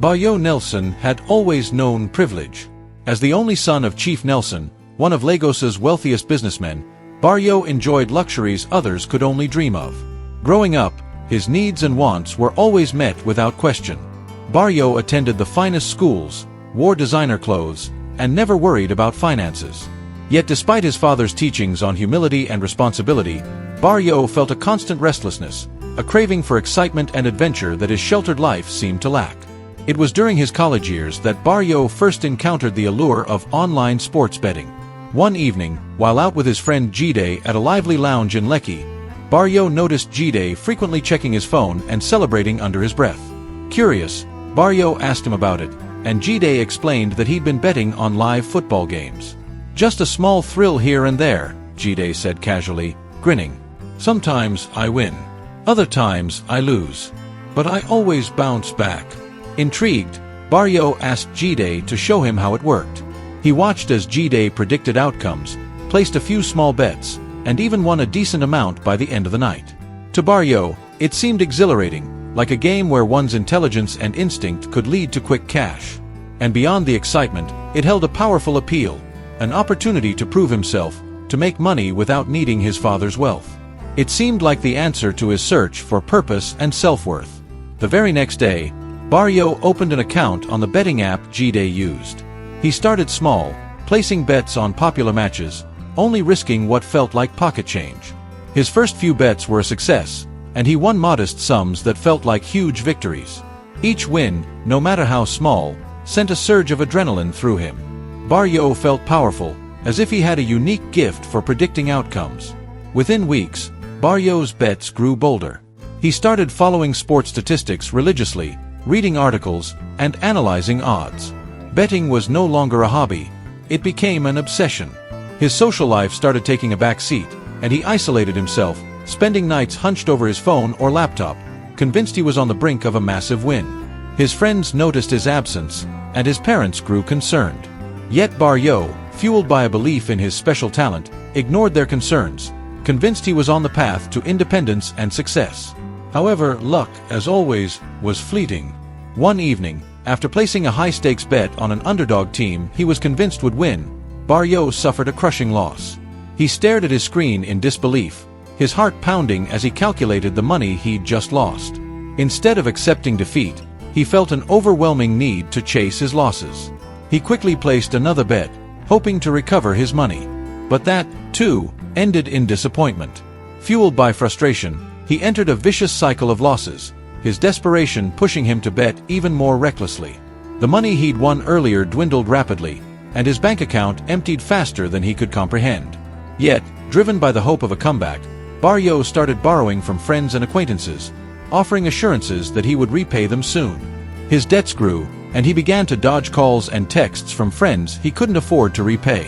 Bayo Nelson had always known privilege. As the only son of Chief Nelson, one of Lagos's wealthiest businessmen, Bayo enjoyed luxuries others could only dream of. Growing up, his needs and wants were always met without question. Bayo attended the finest schools, wore designer clothes, and never worried about finances. Yet despite his father's teachings on humility and responsibility, Bayo felt a constant restlessness, a craving for excitement and adventure that his sheltered life seemed to lack. It was during his college years that Bayo first encountered the allure of online sports betting. One evening, while out with his friend Jide at a lively lounge in Lekki, Bayo noticed Jide frequently checking his phone and celebrating under his breath. Curious, Bayo asked him about it, and Jide explained that he'd been betting on live football games. "Just a small thrill here and there," Jide said casually, grinning. "Sometimes I win. Other times I lose. But I always bounce back." Intrigued, Bayo asked Jide to show him how it worked. He watched as Jide predicted outcomes, placed a few small bets, and even won a decent amount by the end of the night. To Bayo, it seemed exhilarating, like a game where one's intelligence and instinct could lead to quick cash. And beyond the excitement, it held a powerful appeal, an opportunity to prove himself, to make money without needing his father's wealth. It seemed like the answer to his search for purpose and self-worth. The very next day, Bayo opened an account on the betting app Jide used. He started small, placing bets on popular matches, only risking what felt like pocket change. His first few bets were a success, and he won modest sums that felt like huge victories. Each win, no matter how small, sent a surge of adrenaline through him. Bayo felt powerful, as if he had a unique gift for predicting outcomes. Within weeks, Bayo's bets grew bolder. He started following sports statistics religiously, reading articles, and analyzing odds. Betting was no longer a hobby. It became an obsession. His social life started taking a back seat, and he isolated himself, spending nights hunched over his phone or laptop, convinced he was on the brink of a massive win. His friends noticed his absence, and his parents grew concerned. Yet Bayo, fueled by a belief in his special talent, ignored their concerns, convinced he was on the path to independence and success. However, luck, as always, was fleeting. One evening, after placing a high-stakes bet on an underdog team he was convinced would win, Bayo suffered a crushing loss. He stared at his screen in disbelief, his heart pounding as he calculated the money he'd just lost. Instead of accepting defeat, he felt an overwhelming need to chase his losses. He quickly placed another bet, hoping to recover his money. But that, too, ended in disappointment. Fueled by frustration, he entered a vicious cycle of losses, his desperation pushing him to bet even more recklessly. The money he'd won earlier dwindled rapidly, and his bank account emptied faster than he could comprehend. Yet, driven by the hope of a comeback, Bayo started borrowing from friends and acquaintances, offering assurances that he would repay them soon. His debts grew, and he began to dodge calls and texts from friends he couldn't afford to repay.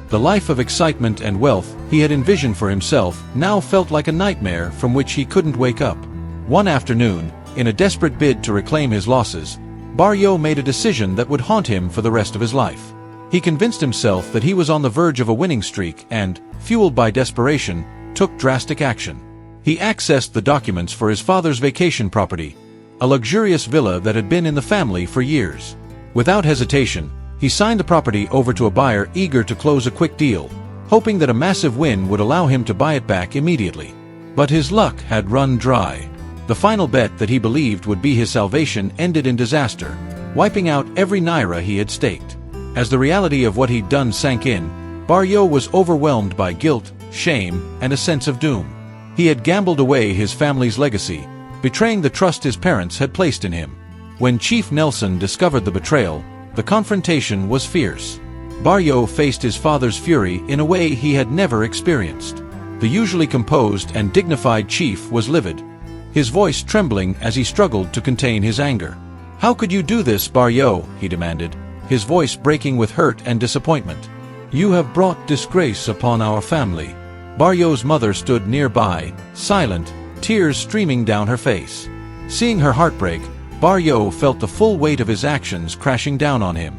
The life of excitement and wealth he had envisioned for himself now felt like a nightmare from which he couldn't wake up. One afternoon, in a desperate bid to reclaim his losses, Bayo made a decision that would haunt him for the rest of his life. He convinced himself that he was on the verge of a winning streak and, fueled by desperation, took drastic action. He accessed the documents for his father's vacation property, a luxurious villa that had been in the family for years. Without hesitation, he signed the property over to a buyer eager to close a quick deal, hoping that a massive win would allow him to buy it back immediately. But his luck had run dry. The final bet that he believed would be his salvation ended in disaster, wiping out every naira he had staked. As the reality of what he'd done sank in, Bayo was overwhelmed by guilt, shame, and a sense of doom. He had gambled away his family's legacy, betraying the trust his parents had placed in him. When Chief Nelson discovered the betrayal, the confrontation was fierce. Bayo faced his father's fury in a way he had never experienced. The usually composed and dignified chief was livid, his voice trembling as he struggled to contain his anger. "How could you do this, Bayo?" he demanded, his voice breaking with hurt and disappointment. "You have brought disgrace upon our family." Bayo's mother stood nearby, silent, tears streaming down her face. Seeing her heartbreak, Bayo felt the full weight of his actions crashing down on him.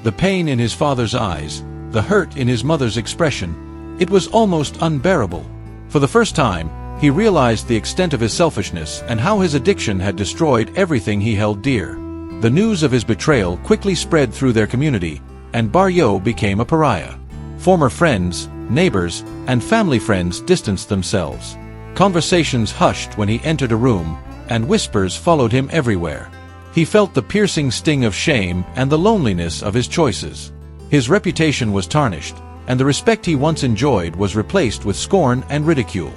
The pain in his father's eyes, the hurt in his mother's expression, it was almost unbearable. For the first time, he realized the extent of his selfishness and how his addiction had destroyed everything he held dear. The news of his betrayal quickly spread through their community, and Bayo became a pariah. Former friends, neighbors, and family friends distanced themselves. Conversations hushed when he entered a room, and whispers followed him everywhere. He felt the piercing sting of shame and the loneliness of his choices. His reputation was tarnished, and the respect he once enjoyed was replaced with scorn and ridicule.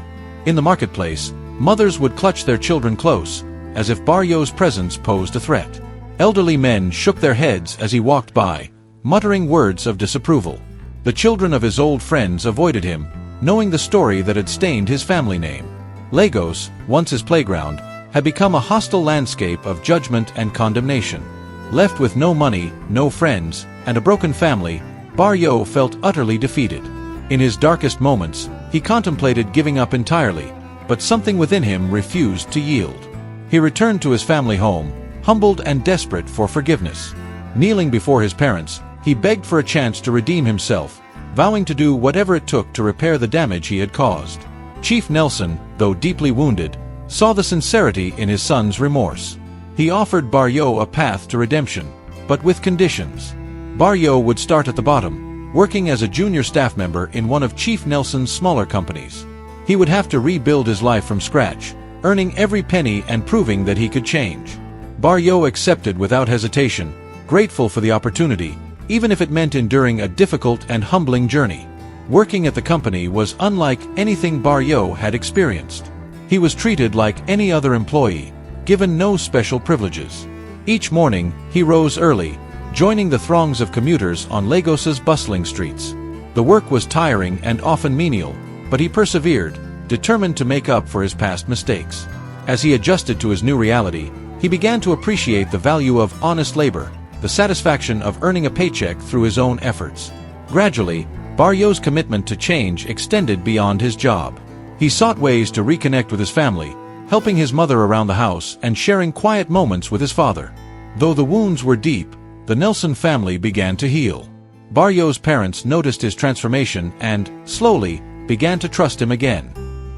In the marketplace, mothers would clutch their children close, as if Bayo's presence posed a threat. Elderly men shook their heads as he walked by, muttering words of disapproval. The children of his old friends avoided him, knowing the story that had stained his family name. Lagos, once his playground, had become a hostile landscape of judgment and condemnation. Left with no money, no friends, and a broken family, Bayo felt utterly defeated. In his darkest moments, he contemplated giving up entirely, but something within him refused to yield. He returned to his family home, humbled and desperate for forgiveness. Kneeling before his parents, he begged for a chance to redeem himself, vowing to do whatever it took to repair the damage he had caused. Chief Nelson, though deeply wounded, saw the sincerity in his son's remorse. He offered Bayo a path to redemption, but with conditions. Bayo would start at the bottom, working as a junior staff member in one of Chief Nelson's smaller companies. He would have to rebuild his life from scratch, earning every penny and proving that he could change. Bayo accepted without hesitation, grateful for the opportunity, even if it meant enduring a difficult and humbling journey. Working at the company was unlike anything Bayo had experienced. He was treated like any other employee, given no special privileges. Each morning, he rose early, joining the throngs of commuters on Lagos's bustling streets. The work was tiring and often menial, but he persevered, determined to make up for his past mistakes. As he adjusted to his new reality, he began to appreciate the value of honest labor, the satisfaction of earning a paycheck through his own efforts. Gradually, Bayo's commitment to change extended beyond his job. He sought ways to reconnect with his family, helping his mother around the house and sharing quiet moments with his father. Though the wounds were deep, the Nelson family began to heal. Bayo's parents noticed his transformation and, slowly, began to trust him again.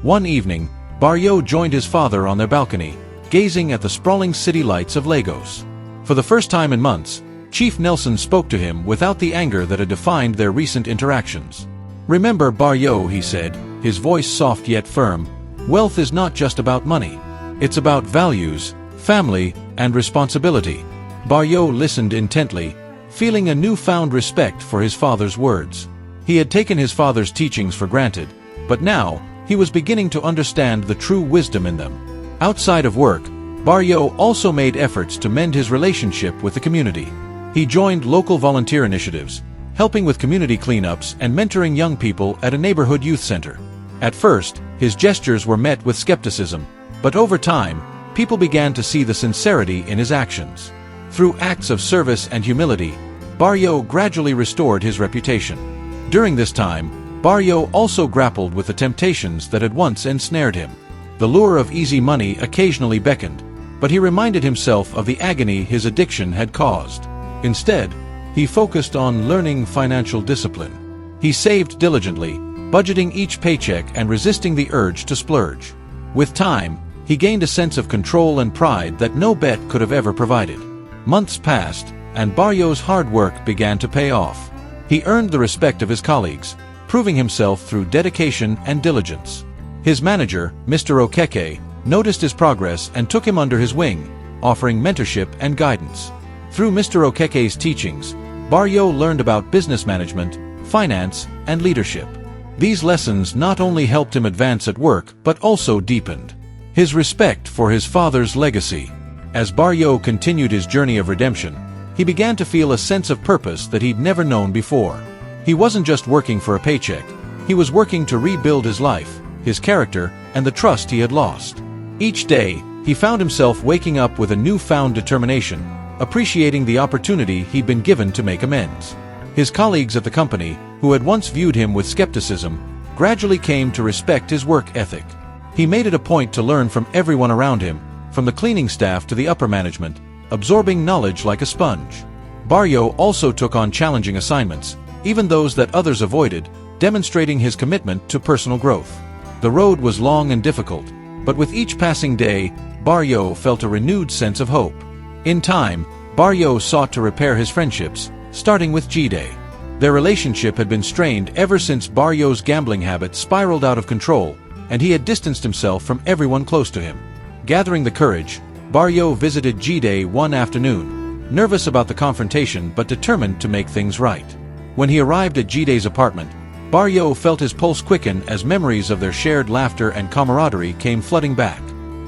One evening, Bayo joined his father on their balcony, gazing at the sprawling city lights of Lagos. For the first time in months, Chief Nelson spoke to him without the anger that had defined their recent interactions. "Remember, Bayo," he said, his voice soft yet firm, "wealth is not just about money. It's about values, family, and responsibility." Bayo listened intently, feeling a newfound respect for his father's words. He had taken his father's teachings for granted, but now, he was beginning to understand the true wisdom in them. Outside of work, Bayo also made efforts to mend his relationship with the community. He joined local volunteer initiatives, helping with community cleanups and mentoring young people at a neighborhood youth center. At first, his gestures were met with skepticism, but over time, people began to see the sincerity in his actions. Through acts of service and humility, Bayo gradually restored his reputation. During this time, Bayo also grappled with the temptations that had once ensnared him. The lure of easy money occasionally beckoned, but he reminded himself of the agony his addiction had caused. Instead, he focused on learning financial discipline. He saved diligently, budgeting each paycheck and resisting the urge to splurge. With time, he gained a sense of control and pride that no bet could have ever provided. Months passed, and Bayo's hard work began to pay off. He earned the respect of his colleagues, proving himself through dedication and diligence. His manager, Mr. Okeke, noticed his progress and took him under his wing, offering mentorship and guidance. Through Mr. Okeke's teachings, Bayo learned about business management, finance, and leadership. These lessons not only helped him advance at work but also deepened his respect for his father's legacy. As Bayo continued his journey of redemption, he began to feel a sense of purpose that he'd never known before. He wasn't just working for a paycheck, he was working to rebuild his life, his character, and the trust he had lost. Each day, he found himself waking up with a newfound determination, appreciating the opportunity he'd been given to make amends. His colleagues at the company, who had once viewed him with skepticism, gradually came to respect his work ethic. He made it a point to learn from everyone around him, from the cleaning staff to the upper management, absorbing knowledge like a sponge. Bayo also took on challenging assignments, even those that others avoided, demonstrating his commitment to personal growth. The road was long and difficult, but with each passing day, Bayo felt a renewed sense of hope. In time, Bayo sought to repair his friendships, starting with Jide. Their relationship had been strained ever since Bayo's gambling habit spiraled out of control, and he had distanced himself from everyone close to him. Gathering the courage, Bayo visited Jide one afternoon, nervous about the confrontation but determined to make things right. When he arrived at Jide's apartment, Bayo felt his pulse quicken as memories of their shared laughter and camaraderie came flooding back.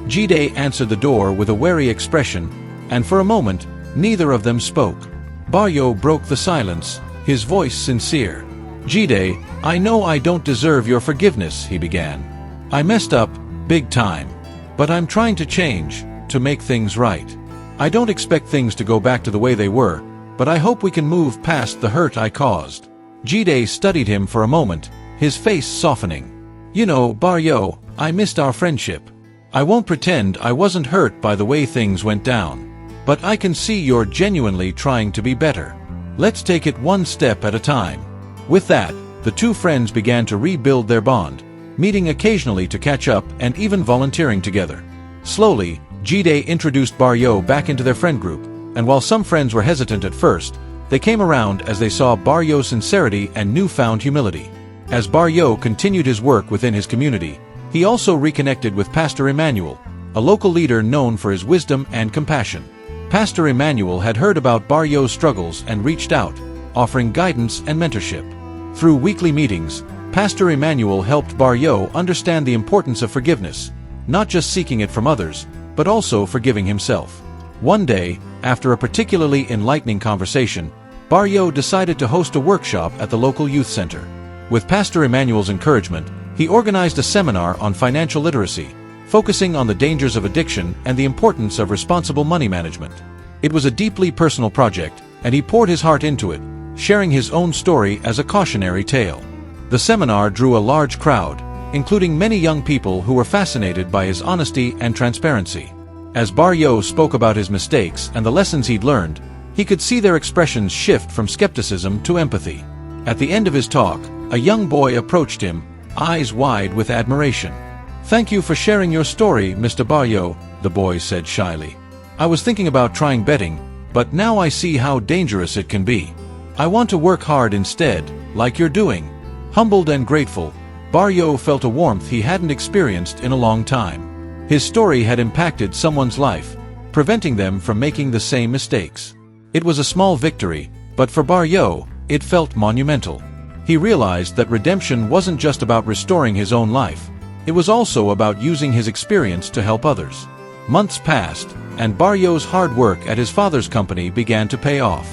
Jide answered the door with a wary expression, and for a moment, neither of them spoke. Bayo broke the silence, his voice sincere. "Jide, I know I don't deserve your forgiveness," he began. "I messed up, big time. But I'm trying to change, to make things right. I don't expect things to go back to the way they were, but I hope we can move past the hurt I caused." Jide studied him for a moment, his face softening. "You know, Bayo, I missed our friendship. I won't pretend I wasn't hurt by the way things went down. But I can see you're genuinely trying to be better. Let's take it one step at a time." With that, the two friends began to rebuild their bond, meeting occasionally to catch up and even volunteering together. Slowly, Jide introduced Bayo back into their friend group, and while some friends were hesitant at first, they came around as they saw Bayo's sincerity and newfound humility. As Bayo continued his work within his community, he also reconnected with Pastor Emmanuel, a local leader known for his wisdom and compassion. Pastor Emmanuel had heard about Bayo's struggles and reached out, offering guidance and mentorship. Through weekly meetings, Pastor Emmanuel helped Bayo understand the importance of forgiveness, not just seeking it from others, but also forgiving himself. One day, after a particularly enlightening conversation, Bayo decided to host a workshop at the local youth center. With Pastor Emmanuel's encouragement, he organized a seminar on financial literacy, focusing on the dangers of addiction and the importance of responsible money management. It was a deeply personal project, and he poured his heart into it, sharing his own story as a cautionary tale. The seminar drew a large crowd, including many young people who were fascinated by his honesty and transparency. As Bayo spoke about his mistakes and the lessons he'd learned, he could see their expressions shift from skepticism to empathy. At the end of his talk, a young boy approached him, eyes wide with admiration. "Thank you for sharing your story, Mr. Bayo," the boy said shyly. "I was thinking about trying betting, but now I see how dangerous it can be. I want to work hard instead, like you're doing." Humbled and grateful, Bayo felt a warmth he hadn't experienced in a long time. His story had impacted someone's life, preventing them from making the same mistakes. It was a small victory, but for Bayo, it felt monumental. He realized that redemption wasn't just about restoring his own life. It was also about using his experience to help others. Months passed, and Bayo's hard work at his father's company began to pay off.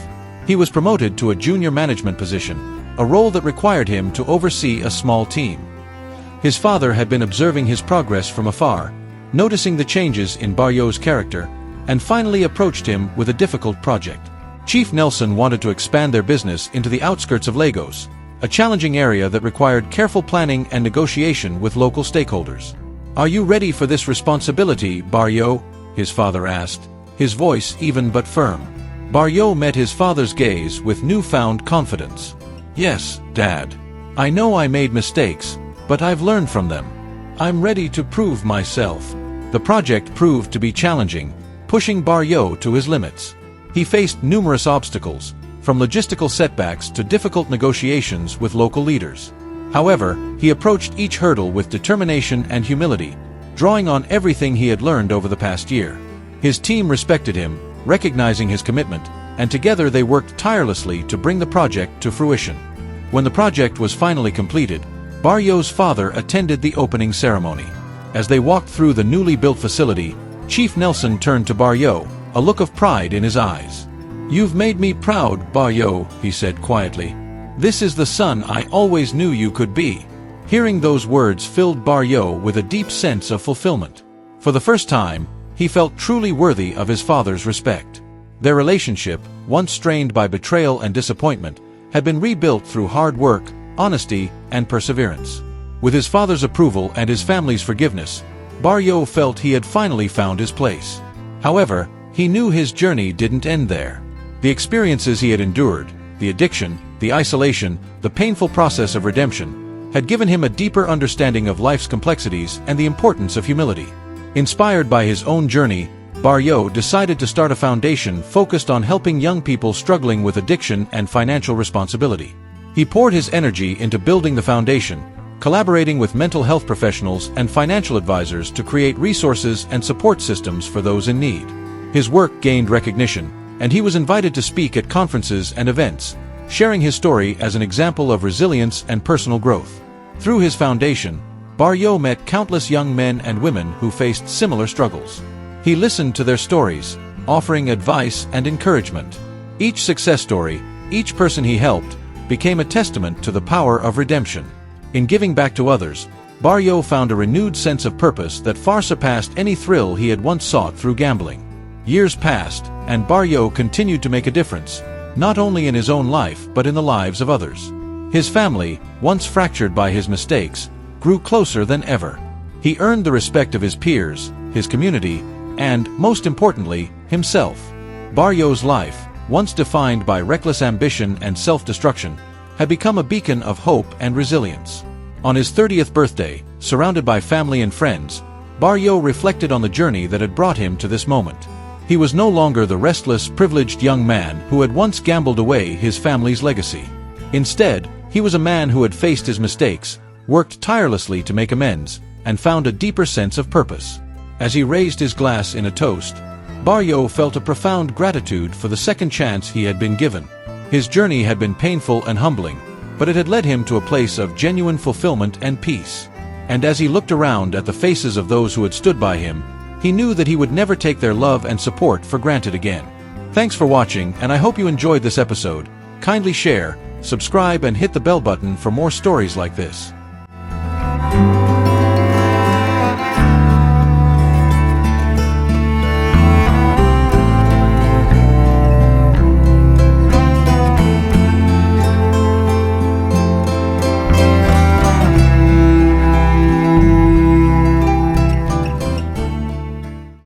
He was promoted to a junior management position, a role that required him to oversee a small team. His father had been observing his progress from afar, noticing the changes in Bayo's character, and finally approached him with a difficult project. Chief Nelson wanted to expand their business into the outskirts of Lagos, a challenging area that required careful planning and negotiation with local stakeholders. "Are you ready for this responsibility, Bayo?" his father asked, his voice even but firm. Bayo met his father's gaze with newfound confidence. "Yes, Dad. I know I made mistakes, but I've learned from them. I'm ready to prove myself." The project proved to be challenging, pushing Bayo to his limits. He faced numerous obstacles, from logistical setbacks to difficult negotiations with local leaders. However, he approached each hurdle with determination and humility, drawing on everything he had learned over the past year. His team respected him, recognizing his commitment, and together they worked tirelessly to bring the project to fruition. When the project was finally completed, Bayo's father attended the opening ceremony. As they walked through the newly built facility, Chief Nelson turned to Bayo, a look of pride in his eyes. "You've made me proud, Bayo," he said quietly. "This is the son I always knew you could be." Hearing those words filled Bayo with a deep sense of fulfillment. For the first time, he felt truly worthy of his father's respect. Their relationship, once strained by betrayal and disappointment, had been rebuilt through hard work, honesty, and perseverance. With his father's approval and his family's forgiveness, Bayo felt he had finally found his place. However, he knew his journey didn't end there. The experiences he had endured, the addiction, the isolation, the painful process of redemption, had given him a deeper understanding of life's complexities and the importance of humility. Inspired by his own journey, Bayo decided to start a foundation focused on helping young people struggling with addiction and financial responsibility. He poured his energy into building the foundation, collaborating with mental health professionals and financial advisors to create resources and support systems for those in need. His work gained recognition, and he was invited to speak at conferences and events, sharing his story as an example of resilience and personal growth. Through his foundation, Bayo met countless young men and women who faced similar struggles. He listened to their stories, offering advice and encouragement. Each success story, each person he helped, became a testament to the power of redemption. In giving back to others, Bayo found a renewed sense of purpose that far surpassed any thrill he had once sought through gambling. Years passed, and Bayo continued to make a difference, not only in his own life but in the lives of others. His family, once fractured by his mistakes, grew closer than ever. He earned the respect of his peers, his community, and, most importantly, himself. Bayo's life, once defined by reckless ambition and self-destruction, had become a beacon of hope and resilience. On his 30th birthday, surrounded by family and friends, Bayo reflected on the journey that had brought him to this moment. He was no longer the restless, privileged young man who had once gambled away his family's legacy. Instead, he was a man who had faced his mistakes, worked tirelessly to make amends, and found a deeper sense of purpose. As he raised his glass in a toast, Bayo felt a profound gratitude for the second chance he had been given. His journey had been painful and humbling, but it had led him to a place of genuine fulfillment and peace. And as he looked around at the faces of those who had stood by him, he knew that he would never take their love and support for granted again. Thanks for watching, and I hope you enjoyed this episode. Kindly share, subscribe, and hit the bell button for more stories like this.